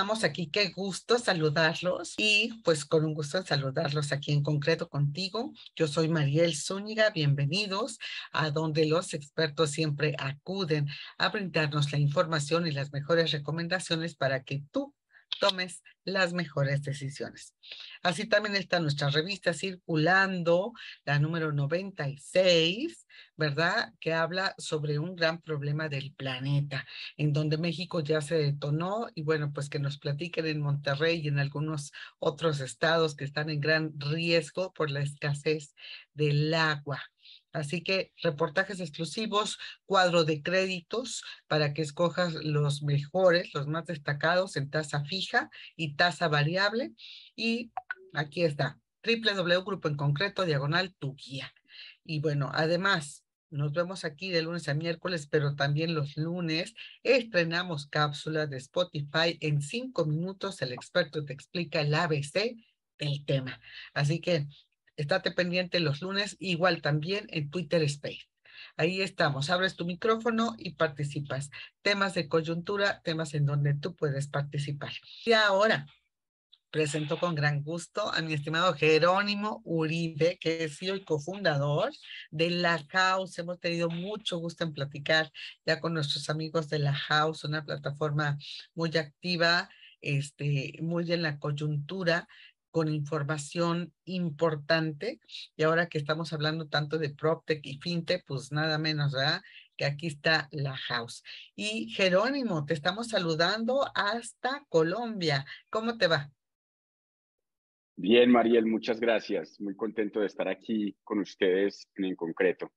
estamos aquí, qué gusto saludarlos y pues con un gusto en saludarlos aquí en concreto contigo. Yo soy Mariel Zúñiga, bienvenidos a donde los expertos siempre acuden a brindarnos la información y las mejores recomendaciones para que tú tomes las mejores decisiones. Así también está nuestra revista circulando, la número 96, ¿verdad? Que habla sobre un gran problema del planeta, en donde México ya se detonó y bueno, pues que nos platiquen en Monterrey y en algunos otros estados que están en gran riesgo por la escasez del agua. Así que reportajes exclusivos, cuadro de créditos para que escojas los mejores, los más destacados en tasa fija y tasa variable. Y aquí está, www.grupo en concreto, diagonal, tu guía. Y bueno, además, nos vemos aquí de lunes a miércoles, pero también los lunes estrenamos cápsulas de Spotify. En 5 minutos el experto te explica el ABC del tema. Así que estate pendiente los lunes, igual también en Twitter Space. Ahí estamos, abres tu micrófono y participas. Temas de coyuntura, temas en donde tú puedes participar. Y ahora presento con gran gusto a mi estimado Jerónimo Uribe, que es CEO y cofundador de La House. Hemos tenido mucho gusto en platicar ya con nuestros amigos de La House, una plataforma muy activa, muy en la coyuntura, con información importante. Y ahora que estamos hablando tanto de PropTech y FinTech, pues nada menos, ¿verdad? Que aquí está La House. Y Jerónimo, te estamos saludando hasta Colombia. ¿Cómo te va? Bien, Mariel, muchas gracias. Muy contento de estar aquí con ustedes en concreto.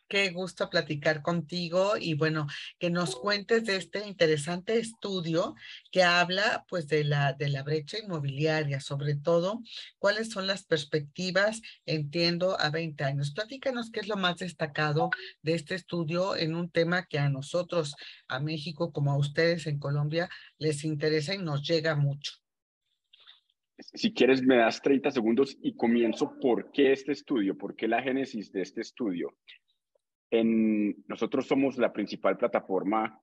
Qué gusto platicar contigo y bueno, que nos cuentes de este interesante estudio que habla pues de la brecha inmobiliaria, sobre todo cuáles son las perspectivas, entiendo, a 20 años. Platícanos qué es lo más destacado de este estudio en un tema que a nosotros, a México, como a ustedes en Colombia, les interesa y nos llega mucho. Si quieres, me das 30 segundos y comienzo por qué este estudio, por qué la génesis de este estudio. Nosotros somos la principal plataforma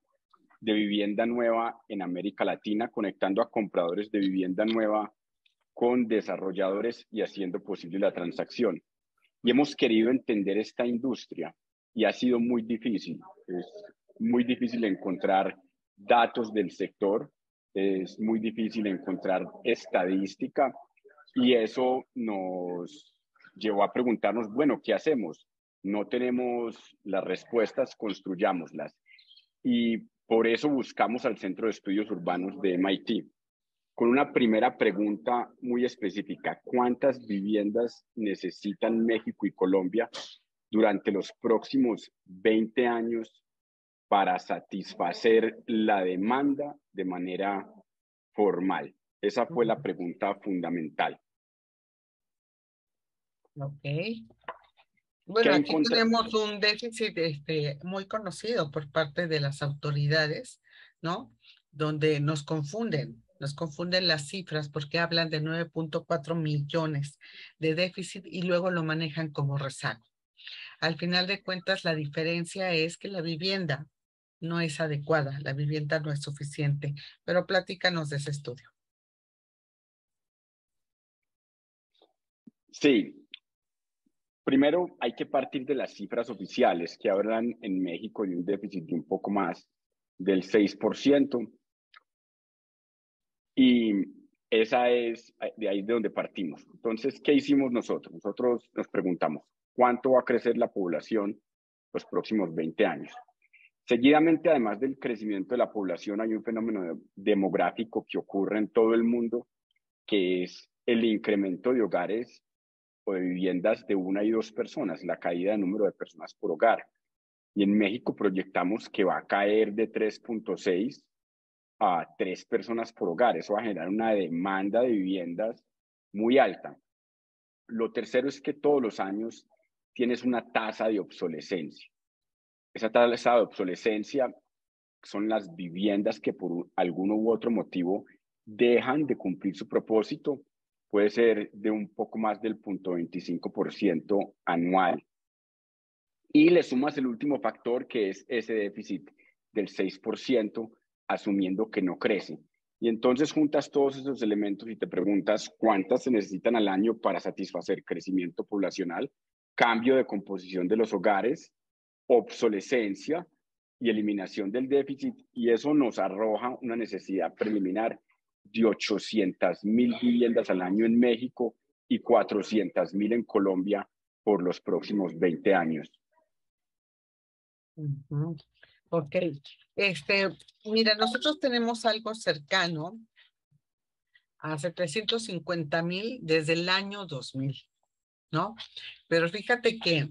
de vivienda nueva en América Latina, conectando a compradores de vivienda nueva con desarrolladores y haciendo posible la transacción. Y hemos querido entender esta industria y ha sido muy difícil. Es muy difícil encontrar datos del sector, es muy difícil encontrar estadística y eso nos llevó a preguntarnos, bueno, ¿qué hacemos? No tenemos las respuestas, construyámoslas. Y por eso buscamos al Centro de Estudios Urbanos de MIT con una primera pregunta muy específica. ¿Cuántas viviendas necesitan México y Colombia durante los próximos 20 años para satisfacer la demanda de manera formal? Esa fue la pregunta fundamental. Ok. ¿Qué Bueno, aquí encontramos? tenemos un déficit muy conocido por parte de las autoridades, ¿no? Donde nos confunden las cifras porque hablan de 9.4 millones de déficit y luego lo manejan como rezago. Al final de cuentas, la diferencia es que la vivienda no es adecuada, la vivienda no es suficiente, pero platícanos de ese estudio. Sí, primero hay que partir de las cifras oficiales que hablan en México de un déficit de un poco más del 6%. Y esa es de ahí de donde partimos. Entonces, ¿qué hicimos nosotros? Nosotros nos preguntamos, ¿cuánto va a crecer la población los próximos 20 años? Seguidamente, además del crecimiento de la población, hay un fenómeno demográfico que ocurre en todo el mundo, que es el incremento de hogares o de viviendas de una y dos personas, la caída del número de personas por hogar. Y en México proyectamos que va a caer de 3.6 a 3 personas por hogar. Eso va a generar una demanda de viviendas muy alta. Lo tercero es que todos los años tienes una tasa de obsolescencia. Esa tasa de obsolescencia son las viviendas que por alguno u otro motivo dejan de cumplir su propósito. Puede ser de un poco más del 0.25% anual. Y le sumas el último factor, que es ese déficit del 6%, asumiendo que no crece. Y entonces juntas todos esos elementos y te preguntas cuántas se necesitan al año para satisfacer crecimiento poblacional, cambio de composición de los hogares, obsolescencia y eliminación del déficit, y eso nos arroja una necesidad preliminar de 800,000 viviendas al año en México y 400,000 en Colombia por los próximos 20 años. Ok. Mira, nosotros tenemos algo cercano a 750,000 desde el año 2000, ¿no? Pero fíjate que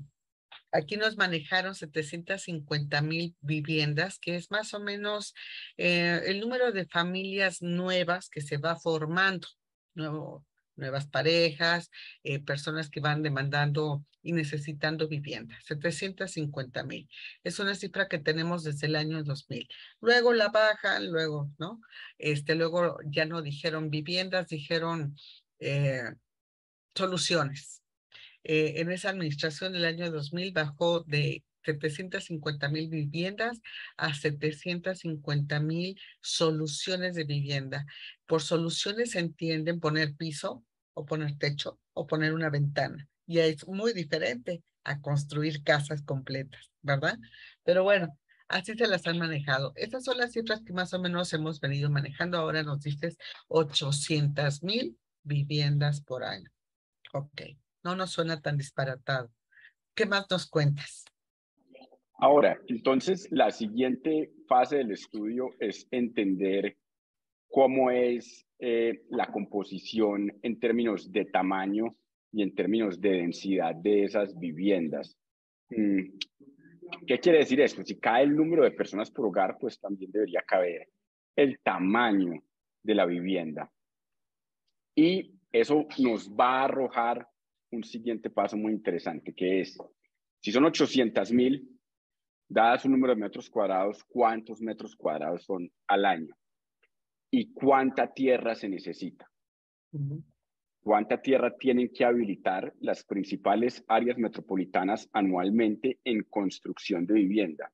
aquí nos manejaron 750,000 viviendas, que es más o menos el número de familias nuevas que se va formando, nuevas parejas, personas que van demandando y necesitando vivienda. 750,000. Es una cifra que tenemos desde el año 2000. Luego la bajan, luego, ¿no? Luego ya no dijeron viviendas, dijeron soluciones. En esa administración del año 2000 bajó de 750,000 viviendas a 750,000 soluciones de vivienda. Por soluciones se entienden poner piso o poner techo o poner una ventana. Y es muy diferente a construir casas completas, ¿verdad? Pero bueno, así se las han manejado. Estas son las cifras que más o menos hemos venido manejando. Ahora nos dices 800,000 viviendas por año. Ok. No nos suena tan disparatado. ¿Qué más nos cuentas? Ahora, entonces, la siguiente fase del estudio es entender cómo es la composición en términos de tamaño y en términos de densidad de esas viviendas. ¿Qué quiere decir esto? Si cae el número de personas por hogar, pues también debería caber el tamaño de la vivienda. Y eso nos va a arrojar un siguiente paso muy interesante, que es, si son 800,000, dadas un número de metros cuadrados, ¿cuántos metros cuadrados son al año? ¿Y cuánta tierra se necesita? ¿Cuánta tierra tienen que habilitar las principales áreas metropolitanas anualmente en construcción de vivienda?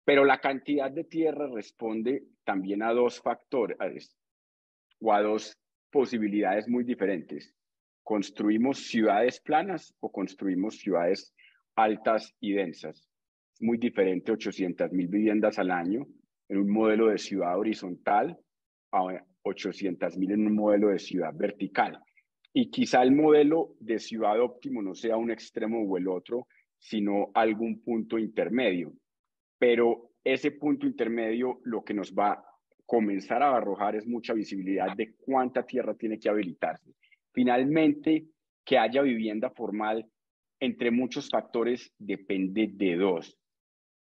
Pero la cantidad de tierra responde también a dos factores o a dos posibilidades muy diferentes. ¿Construimos ciudades planas o construimos ciudades altas y densas? Es muy diferente 800,000 viviendas al año en un modelo de ciudad horizontal a 800,000 en un modelo de ciudad vertical. Y quizá el modelo de ciudad óptimo no sea un extremo o el otro, sino algún punto intermedio. Pero ese punto intermedio lo que nos va a comenzar a arrojar es mucha visibilidad de cuánta tierra tiene que habilitarse. Finalmente, que haya vivienda formal, entre muchos factores, depende de dos: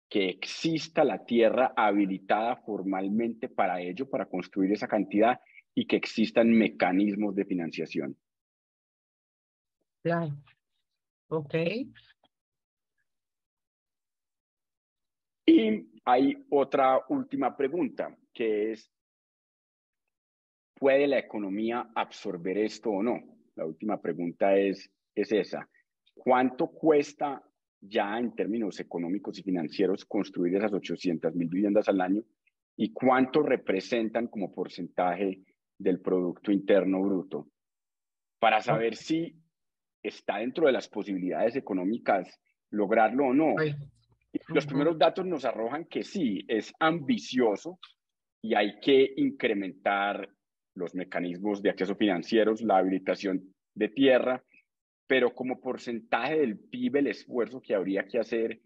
que exista la tierra habilitada formalmente para ello, para construir esa cantidad, y que existan mecanismos de financiación. Claro. Ok. Y hay otra última pregunta, que es, ¿puede la economía absorber esto o no? La última pregunta es esa. ¿Cuánto cuesta ya en términos económicos y financieros construir esas 800,000 viviendas al año? ¿Y cuánto representan como porcentaje del Producto Interno Bruto? Para saber si está dentro de las posibilidades económicas lograrlo o no. Los primeros datos nos arrojan que sí, es ambicioso y hay que incrementar los mecanismos de acceso financieros, la habilitación de tierra, pero como porcentaje del PIB, el esfuerzo que habría que hacer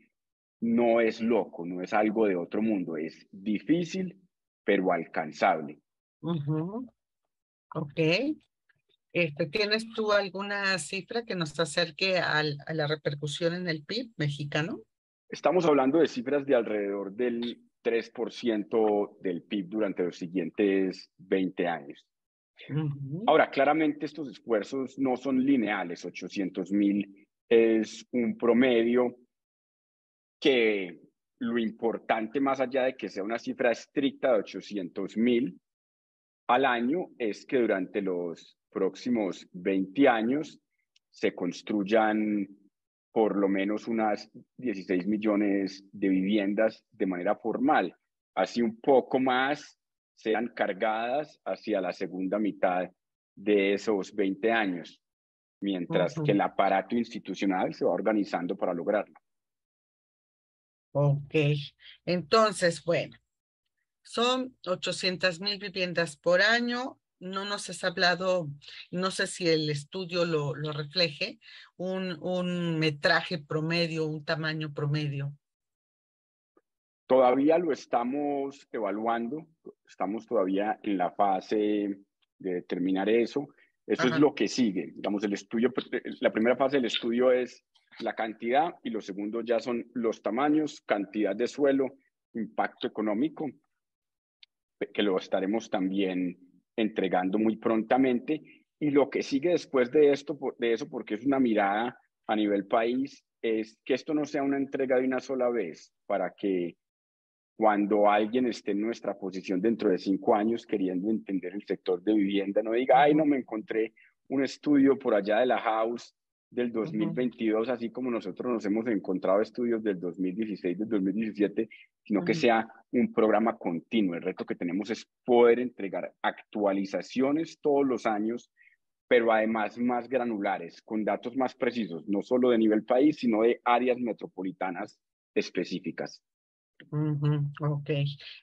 no es loco, no es algo de otro mundo, es difícil, pero alcanzable. Ok. ¿Tienes tú alguna cifra que nos acerque a la repercusión en el PIB mexicano? Estamos hablando de cifras de alrededor del 3% del PIB durante los siguientes 20 años. Ahora, claramente estos esfuerzos no son lineales. 800,000 es un promedio, que lo importante, más allá de que sea una cifra estricta de 800,000 al año, es que durante los próximos 20 años se construyan por lo menos unas 16 millones de viviendas de manera formal. Así un poco más sean cargadas hacia la segunda mitad de esos 20 años, mientras que el aparato institucional se va organizando para lograrlo. Ok, entonces, bueno, son 800,000 viviendas por año. No nos has hablado, no sé si el estudio lo refleje, un metraje promedio, un tamaño promedio. Todavía lo estamos evaluando, estamos todavía en la fase de determinar eso. Eso es Ajá. lo que sigue. Digamos, el estudio, la primera fase del estudio es la cantidad y lo segundo ya son los tamaños, cantidad de suelo, impacto económico, que lo estaremos también entregando muy prontamente. Y lo que sigue después de esto, de eso, porque es una mirada a nivel país, es que esto no sea una entrega de una sola vez, para que cuando alguien esté en nuestra posición dentro de 5 años queriendo entender el sector de vivienda, no diga, ay, no me encontré un estudio por allá de la House del 2022, así como nosotros nos hemos encontrado estudios del 2016, del 2017, sino que sea un programa continuo. El reto que tenemos es poder entregar actualizaciones todos los años, pero además más granulares, con datos más precisos, no solo de nivel país, sino de áreas metropolitanas específicas. Ok,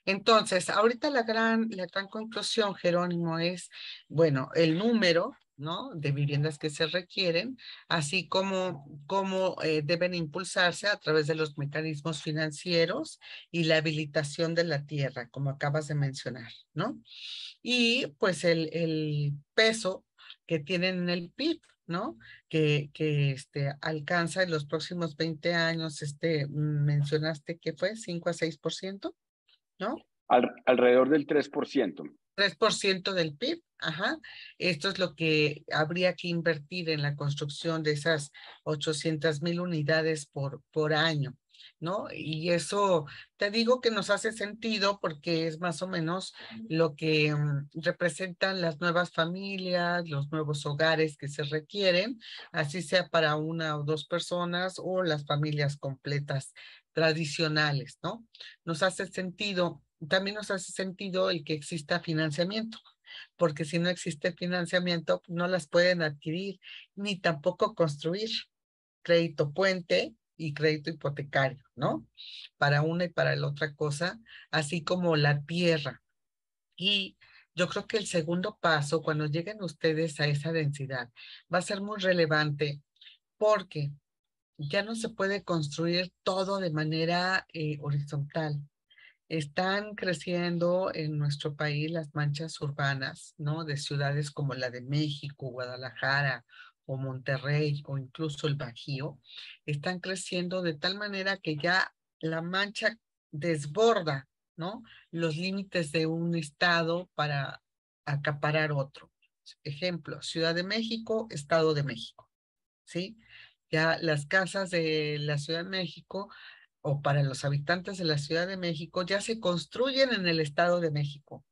entonces, ahorita la gran conclusión, Jerónimo, es, bueno, el número, ¿no? De viviendas que se requieren, así como deben impulsarse a través de los mecanismos financieros y la habilitación de la tierra, como acabas de mencionar, ¿no? Y pues el peso que tienen en el PIB, ¿no? Que alcanza en los próximos 20 años, mencionaste que fue 5 a 6%, ¿no? Alrededor del 3%. 3% del PIB, ajá. Esto es lo que habría que invertir en la construcción de esas 800,000 unidades por año, ¿no? Y eso te digo que nos hace sentido porque es más o menos lo que representan las nuevas familias, los nuevos hogares que se requieren, así sea para una o dos personas o las familias completas tradicionales, ¿no? Nos hace sentido, también nos hace sentido el que exista financiamiento, porque si no existe financiamiento, no las pueden adquirir ni tampoco construir crédito puente y crédito hipotecario, ¿no? Para una y para la otra cosa, así como la tierra. Y yo creo que el segundo paso, cuando lleguen ustedes a esa densidad, va a ser muy relevante porque ya no se puede construir todo de manera horizontal. Están creciendo en nuestro país las manchas urbanas, ¿no? De ciudades como la de México, Guadalajara o Monterrey o incluso el Bajío. Están creciendo de tal manera que ya la mancha desborda, ¿no? Los límites de un estado para acaparar otro. Ejemplo, Ciudad de México, Estado de México, ¿sí? Ya las casas de la Ciudad de México o para los habitantes de la Ciudad de México ya se construyen en el Estado de México.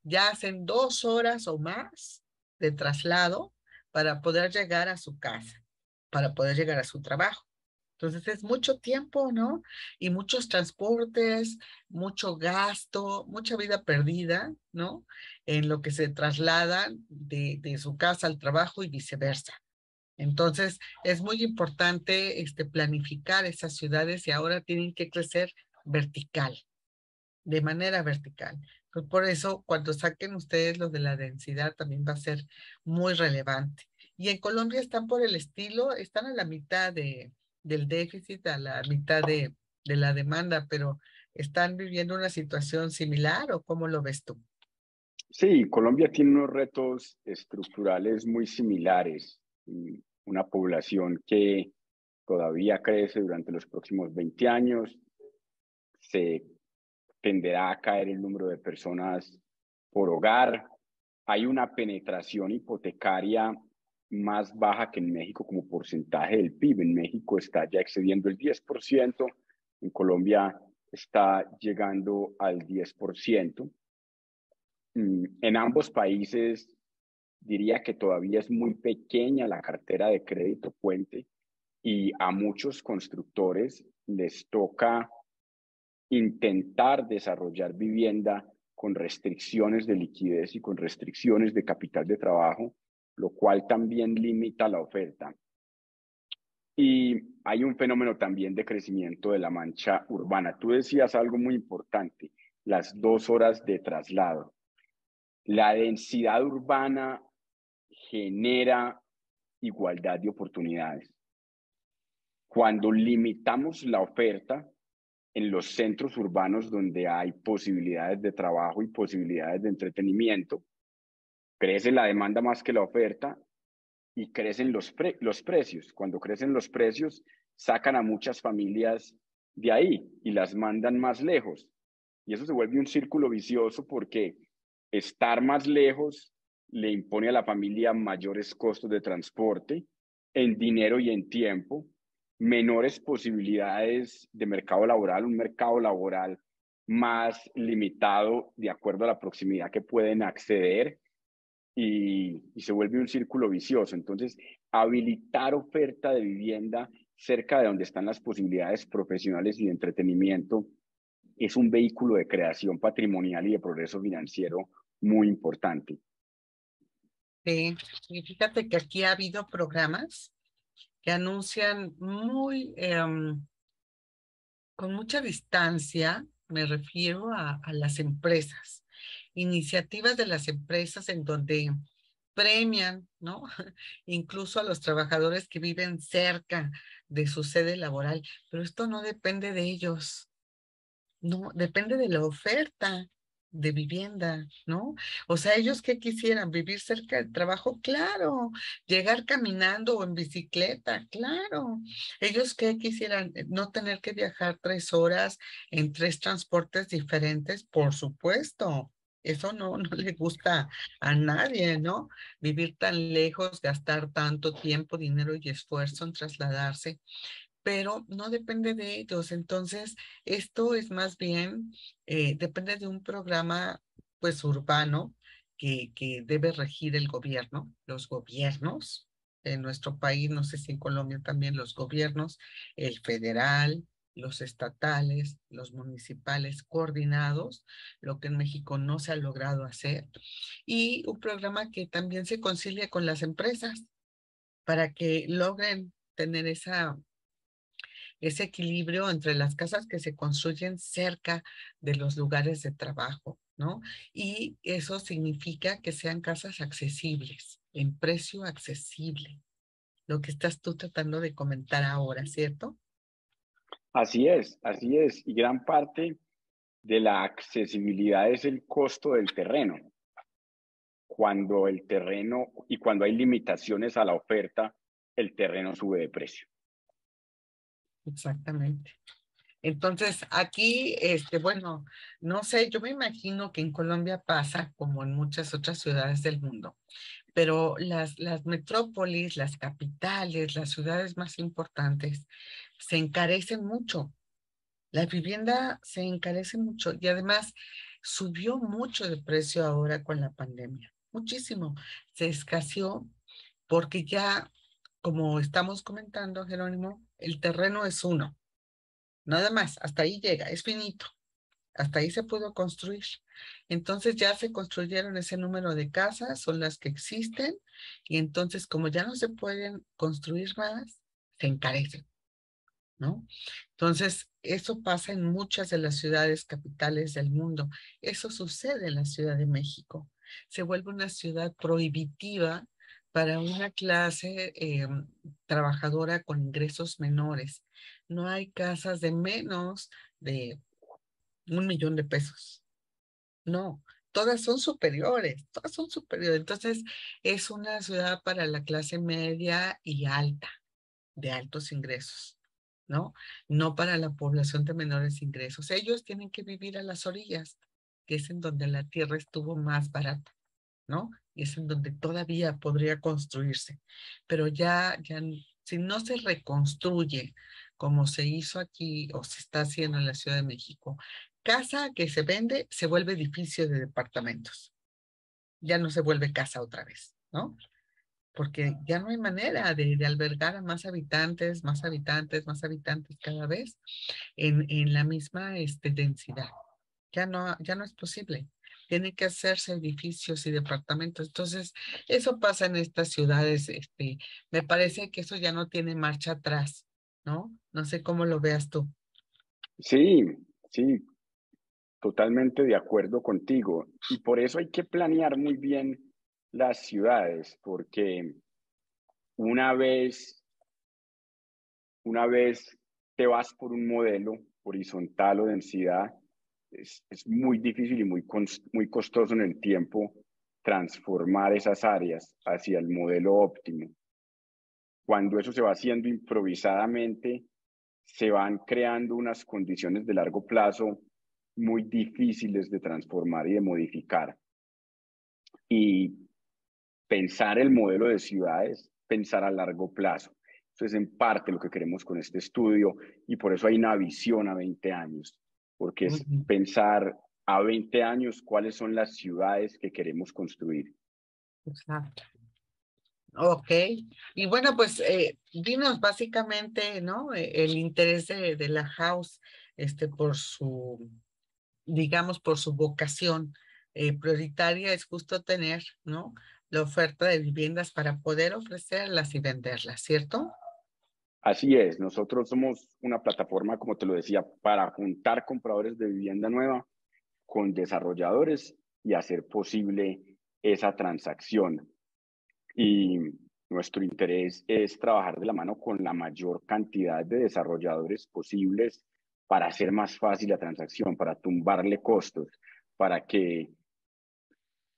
Ya hacen 2 horas o más de traslado para poder llegar a su casa, para poder llegar a su trabajo. Entonces es mucho tiempo, ¿no? Y muchos transportes, mucho gasto, mucha vida perdida, ¿no? En lo que se trasladan de su casa al trabajo y viceversa. Entonces, es muy importante planificar esas ciudades y ahora tienen que crecer vertical, de manera vertical. Pues por eso, cuando saquen ustedes lo de la densidad, también va a ser muy relevante. Y en Colombia están por el estilo, están a la mitad del déficit, a la mitad de la demanda, pero ¿están viviendo una situación similar o cómo lo ves tú? Sí, Colombia tiene unos retos estructurales muy similares. Una población que todavía crece durante los próximos 20 años. Se tenderá a caer el número de personas por hogar. Hay una penetración hipotecaria más baja que en México como porcentaje del PIB. En México está ya excediendo el 10%, en Colombia está llegando al 10%. En ambos países diría que todavía es muy pequeña la cartera de crédito puente y a muchos constructores les toca intentar desarrollar vivienda con restricciones de liquidez y con restricciones de capital de trabajo, lo cual también limita la oferta. Y hay un fenómeno también de crecimiento de la mancha urbana. Tú decías algo muy importante, las 2 horas de traslado. La densidad urbana genera igualdad de oportunidades. Cuando limitamos la oferta en los centros urbanos donde hay posibilidades de trabajo y posibilidades de entretenimiento, crece la demanda más que la oferta y crecen los precios. Cuando crecen los precios, sacan a muchas familias de ahí y las mandan más lejos. Y eso se vuelve un círculo vicioso porque estar más lejos le impone a la familia mayores costos de transporte, en dinero y en tiempo, menores posibilidades de mercado laboral, un mercado laboral más limitado de acuerdo a la proximidad que pueden acceder y se vuelve un círculo vicioso. Entonces, habilitar oferta de vivienda cerca de donde están las posibilidades profesionales y de entretenimiento es un vehículo de creación patrimonial y de progreso financiero muy importante. Sí, y fíjate que aquí ha habido programas que anuncian con mucha distancia, me refiero a las empresas, iniciativas de las empresas en donde premian, ¿no? Incluso a los trabajadores que viven cerca de su sede laboral, pero esto no depende de ellos. No, depende de la oferta de vivienda, ¿no? O sea, ellos que quisieran vivir cerca del trabajo, claro, llegar caminando o en bicicleta, claro. Ellos que quisieran no tener que viajar 3 horas en 3 transportes diferentes, por supuesto. Eso no le gusta a nadie, ¿no? Vivir tan lejos, gastar tanto tiempo, dinero y esfuerzo en trasladarse, pero no depende de ellos. Entonces, esto es más bien, depende de un programa, pues, urbano que debe regir el gobierno, los gobiernos en nuestro país, no sé si en Colombia también los gobiernos, el federal, los estatales, los municipales coordinados, lo que en México no se ha logrado hacer, y un programa que también se concilia con las empresas para que logren tener ese equilibrio entre las casas que se construyen cerca de los lugares de trabajo, ¿no? Y eso significa que sean casas accesibles, en precio accesible, lo que estás tú tratando de comentar ahora, ¿cierto? Así es. Y gran parte de la accesibilidad es el costo del terreno. Cuando el terreno y cuando hay limitaciones a la oferta, el terreno sube de precio. Exactamente. Entonces, aquí, bueno, no sé, yo me imagino que en Colombia pasa como en muchas otras ciudades del mundo, pero las metrópolis, las capitales, las ciudades más importantes se encarecen mucho. La vivienda se encarece mucho y además subió mucho de precio ahora con la pandemia. Muchísimo. Se escaseó porque ya, como estamos comentando, Jerónimo, el terreno es uno. Nada más, hasta ahí llega, es finito. Hasta ahí se pudo construir. Entonces ya se construyeron ese número de casas, son las que existen, y entonces como ya no se pueden construir más, se encarecen, ¿no? Entonces, eso pasa en muchas de las ciudades capitales del mundo. Eso sucede en la Ciudad de México. Se vuelve una ciudad prohibitiva para una clase trabajadora con ingresos menores. No hay casas de menos de 1 millón de pesos. No, todas son superiores, todas son superiores. Entonces, es una ciudad para la clase media y alta, de altos ingresos, ¿no? No para la población de menores ingresos. Ellos tienen que vivir a las orillas, que es en donde la tierra estuvo más barata, ¿no? Y es en donde todavía podría construirse. Pero si no se reconstruye como se hizo aquí o se está haciendo en la Ciudad de México, casa que se vende se vuelve edificio de departamentos. Ya no se vuelve casa otra vez, ¿no? Porque ya no hay manera de albergar a más habitantes, más habitantes, más habitantes cada vez en la misma densidad. Ya no es posible. tienen que hacerse edificios y departamentos. Entonces, eso pasa en estas ciudades. Me parece que eso ya no tiene marcha atrás, ¿no? No sé cómo lo veas tú. Sí, sí, totalmente de acuerdo contigo. Y por eso hay que planear muy bien las ciudades, porque una vez, una vez te vas por un modelo horizontal o densidad, es muy difícil y muy costoso en el tiempo transformar esas áreas hacia el modelo óptimo. Cuando eso se va haciendo improvisadamente, se van creando unas condiciones de largo plazo muy difíciles de transformar y de modificar. Y pensar el modelo de ciudades, pensar a largo plazo. Eso es en parte lo que queremos con este estudio y por eso hay una visión a 20 años, porque es Ujú. pensar a 20 años cuáles son las ciudades que queremos construir. Exacto. Ok, y bueno, pues dinos básicamente, ¿no? El interés de la house, por su, digamos, por su vocación prioritaria es justo tener, ¿no? La oferta de viviendas para poder ofrecerlas y venderlas, ¿cierto? Así es, nosotros somos una plataforma, como te lo decía, para juntar compradores de vivienda nueva con desarrolladores y hacer posible esa transacción. Y nuestro interés es trabajar de la mano con la mayor cantidad de desarrolladores posibles para hacer más fácil la transacción, para tumbarle costos, para que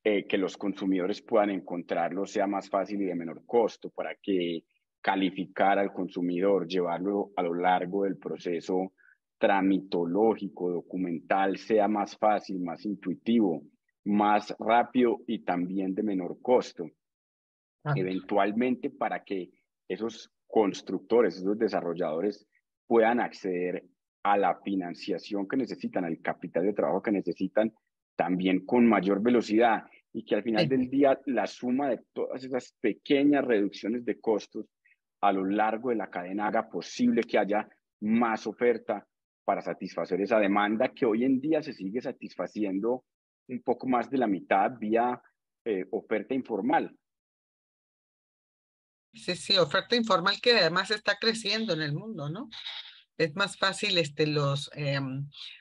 los consumidores puedan encontrarlo sea más fácil y de menor costo, para que calificar al consumidor, llevarlo a lo largo del proceso tramitológico, documental, sea más fácil, más intuitivo, más rápido y también de menor costo. Ah, Eventualmente para que esos constructores, esos desarrolladores puedan acceder a la financiación que necesitan, al capital de trabajo que necesitan, también con mayor velocidad y que al final sí. del día la suma de todas esas pequeñas reducciones de costos a lo largo de la cadena haga posible que haya más oferta para satisfacer esa demanda que hoy en día se sigue satisfaciendo un poco más de la mitad vía oferta informal. Sí, sí, oferta informal que además está creciendo en el mundo, ¿no? Es más fácil,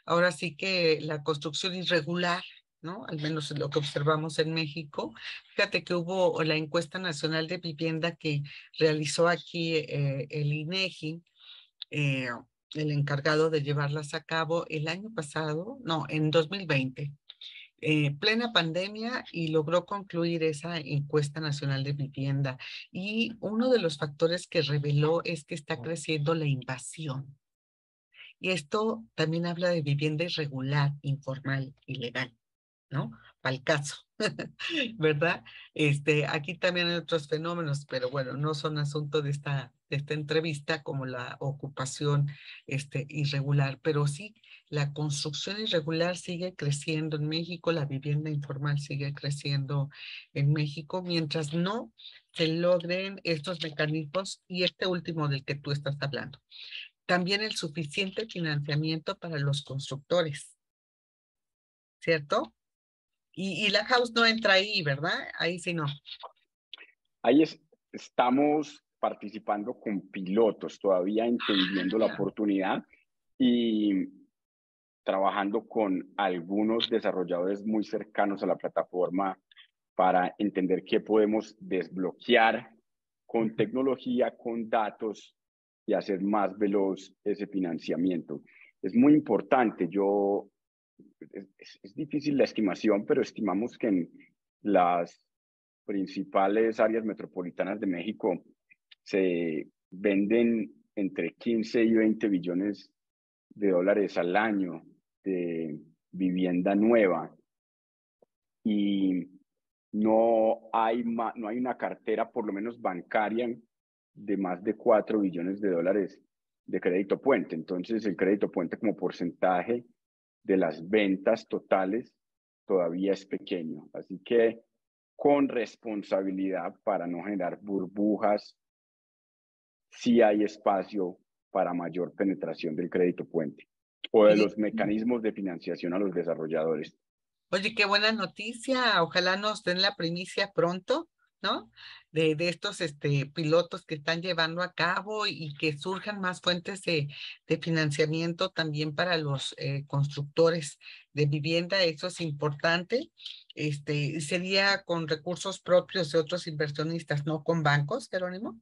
ahora sí que la construcción irregular, ¿no? Al menos lo que observamos en México. Fíjate que hubo la encuesta nacional de vivienda que realizó aquí el INEGI, eh, el encargado de llevarlas a cabo el año pasado, no, en 2020, plena pandemia, y logró concluir esa encuesta nacional de vivienda. Y uno de los factores que reveló es que está creciendo la invasión. Y esto también habla de vivienda irregular, informal, ilegal, ¿no? Para el caso, ¿verdad? Aquí también hay otros fenómenos, pero bueno, no son asunto de esta entrevista como la ocupación, irregular, pero sí, la construcción irregular sigue creciendo en México, la vivienda informal sigue creciendo en México, mientras no se logren estos mecanismos y este último del que tú estás hablando. También el suficiente financiamiento para los constructores, ¿cierto? Y la house no entra ahí, ¿verdad? Ahí sí no. Ahí estamos participando con pilotos, todavía entendiendo la Ah, oportunidad y trabajando con algunos desarrolladores muy cercanos a la plataforma para entender qué podemos desbloquear con tecnología, con datos y hacer más veloz ese financiamiento. Es muy importante. Es difícil la estimación, pero estimamos que en las principales áreas metropolitanas de México se venden entre 15 y 20 billones de dólares al año de vivienda nueva y no hay una cartera, por lo menos bancaria, de más de 4 billones de dólares de crédito puente. Entonces, el crédito puente como porcentaje de las ventas totales todavía es pequeño. Así que con responsabilidad para no generar burbujas, sí hay espacio para mayor penetración del crédito puente o de y, los mecanismos de financiación a los desarrolladores. Oye, qué buena noticia. Ojalá nos den la primicia pronto, ¿no? De estos pilotos que están llevando a cabo y que surjan más fuentes de financiamiento también para los constructores de vivienda. Eso es importante. Sería con recursos propios de otros inversionistas, no con bancos, Jerónimo.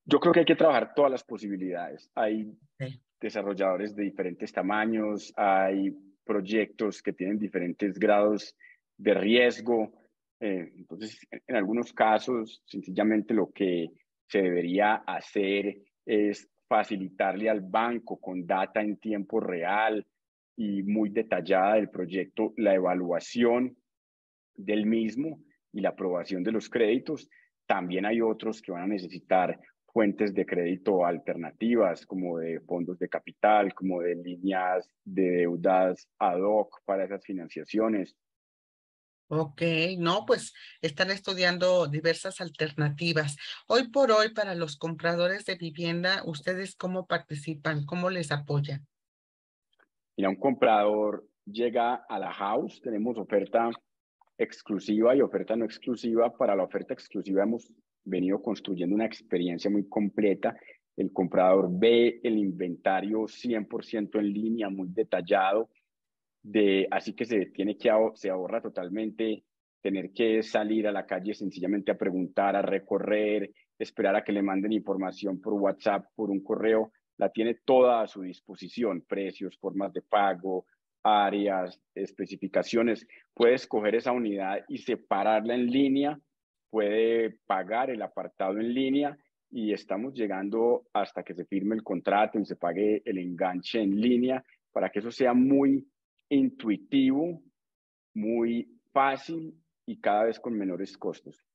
Yo creo que hay que trabajar todas las posibilidades. Hay Sí. desarrolladores de diferentes tamaños, hay proyectos que tienen diferentes grados de riesgo. Entonces, en algunos casos, sencillamente lo que se debería hacer es facilitarle al banco con data en tiempo real y muy detallada del proyecto la evaluación del mismo y la aprobación de los créditos. También hay otros que van a necesitar fuentes de crédito alternativas, como de fondos de capital, como de líneas de deudas ad hoc para esas financiaciones. Ok, no, pues están estudiando diversas alternativas. Hoy por hoy, para los compradores de vivienda, ¿ustedes cómo participan? ¿Cómo les apoyan? Mira, un comprador llega a la house, tenemos oferta exclusiva y oferta no exclusiva. Para la oferta exclusiva hemos venido construyendo una experiencia muy completa. El comprador ve el inventario 100% en línea, muy detallado, así que se ahorra totalmente tener que salir a la calle sencillamente a preguntar, a recorrer, esperar a que le manden información por WhatsApp, por un correo. La tiene toda a su disposición: precios, formas de pago, áreas, especificaciones. Puede escoger esa unidad y separarla en línea, puede pagar el apartado en línea, y estamos llegando hasta que se firme el contrato y se pague el enganche en línea, para que eso sea muy intuitivo, muy fácil y cada vez con menores costos.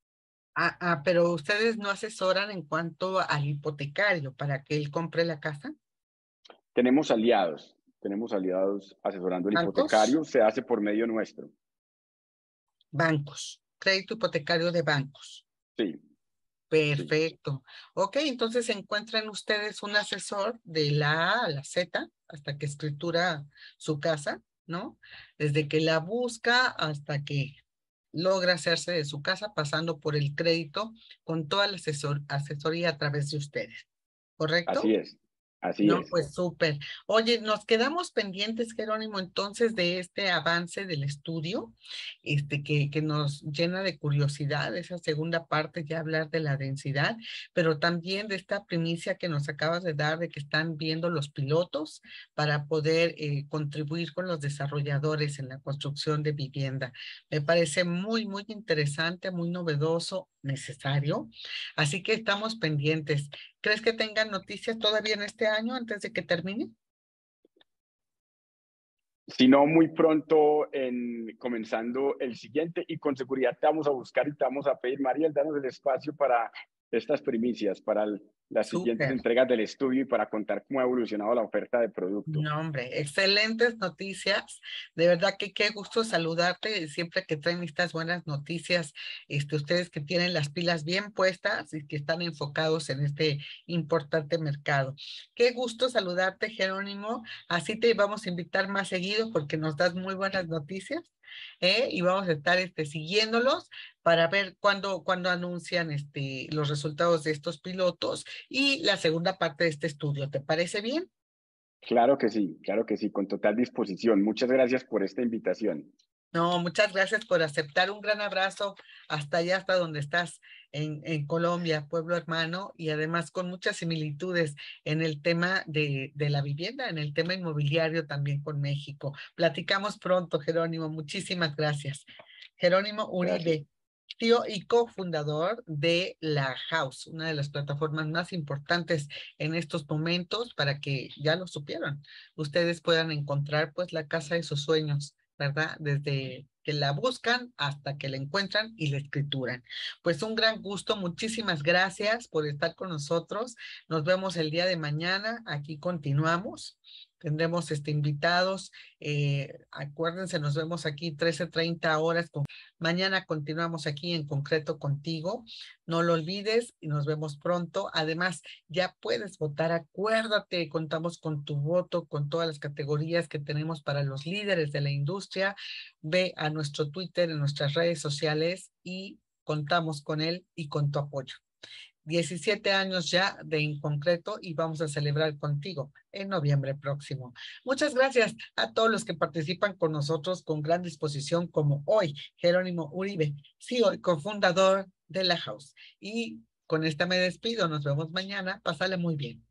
Pero ustedes no asesoran en cuanto al hipotecario para que él compre la casa. Tenemos aliados asesorando el ¿Bancos? hipotecario, se hace por medio nuestro. Bancos. Crédito hipotecario de bancos. Sí, sí, Perfecto. Ok, entonces encuentran ustedes un asesor de la A a la Z hasta que escritura su casa, ¿no? Desde que la busca hasta que logra hacerse de su casa, pasando por el crédito con toda la asesoría a través de ustedes. así ¿Correcto? es, así No, es. pues súper. Oye, nos quedamos pendientes, Jerónimo, entonces de este avance del estudio, que nos llena de curiosidad, esa segunda parte, ya hablar de la densidad, pero también de esta primicia que nos acabas de dar de que están viendo los pilotos para poder contribuir con los desarrolladores en la construcción de vivienda. Me parece muy, muy interesante, muy novedoso, necesario. Así que estamos pendientes. ¿Crees que tengan noticias todavía en este año antes de que termine? Si no, muy pronto, comenzando el siguiente, y con seguridad te vamos a buscar y te vamos a pedir, Mariel, danos el espacio para estas primicias, para las siguientes Súper. entregas del estudio y para contar cómo ha evolucionado la oferta de producto. No, hombre, excelentes noticias. De verdad que qué gusto saludarte. Siempre que traen estas buenas noticias, ustedes que tienen las pilas bien puestas y que están enfocados en este importante mercado. Qué gusto saludarte, Jerónimo. Así te vamos a invitar más seguido porque nos das muy buenas noticias, ¿eh? Y vamos a estar siguiéndolos para ver cuándo anuncian los resultados de estos pilotos y la segunda parte de este estudio. ¿Te parece bien? Claro que sí, con total disposición. Muchas gracias por esta invitación. No, muchas gracias por aceptar. Un gran abrazo hasta allá, hasta donde estás, en Colombia, pueblo hermano, y además con muchas similitudes en el tema de la vivienda, en el tema inmobiliario también con México. Platicamos pronto, Jerónimo. Muchísimas gracias. Jerónimo Gracias. Uribe, tío y cofundador de La House, una de las plataformas más importantes en estos momentos para que ya lo supieron, ustedes puedan encontrar pues la casa de sus sueños, ¿verdad? Desde que la buscan hasta que la encuentran y la escrituran. Pues un gran gusto, muchísimas gracias por estar con nosotros. Nos vemos el día de mañana, aquí continuamos tendremos invitados. Acuérdense, nos vemos aquí 13:30 horas. Mañana continuamos aquí en concreto contigo. No lo olvides y nos vemos pronto. Además, ya puedes votar. Acuérdate, contamos con tu voto, con todas las categorías que tenemos para los líderes de la industria. Ve a nuestro Twitter, en nuestras redes sociales y contamos con él y con tu apoyo. 17 años ya de En Concreto y vamos a celebrar contigo en noviembre próximo. Muchas gracias a todos los que participan con nosotros con gran disposición, como hoy, Jerónimo Uribe, CEO y cofundador de La House. Y con esta me despido, nos vemos mañana, pásale muy bien.